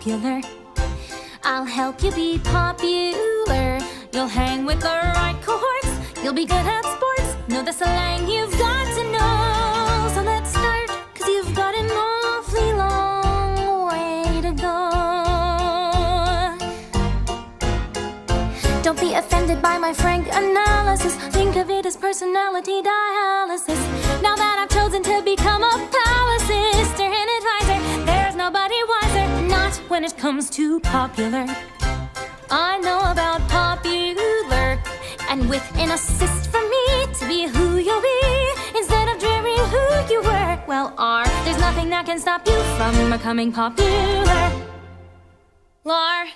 popular. I'll help you be popular. You'll hang with the right cohorts. You'll be good at sports. Know the slang you've got to know. So let's start, 'cause you've got an awfully long way to go. Don't be offended by my frank analysis. Think of it as personality dialysis. Now that I've chosen to become a power sister and advisor, there's nobody wiser, not when it comes to popular. I know about popular, and with an assist from me to be who you'll be, instead of dreary who you were. Well, there's nothing that can stop you from becoming popular. Lar.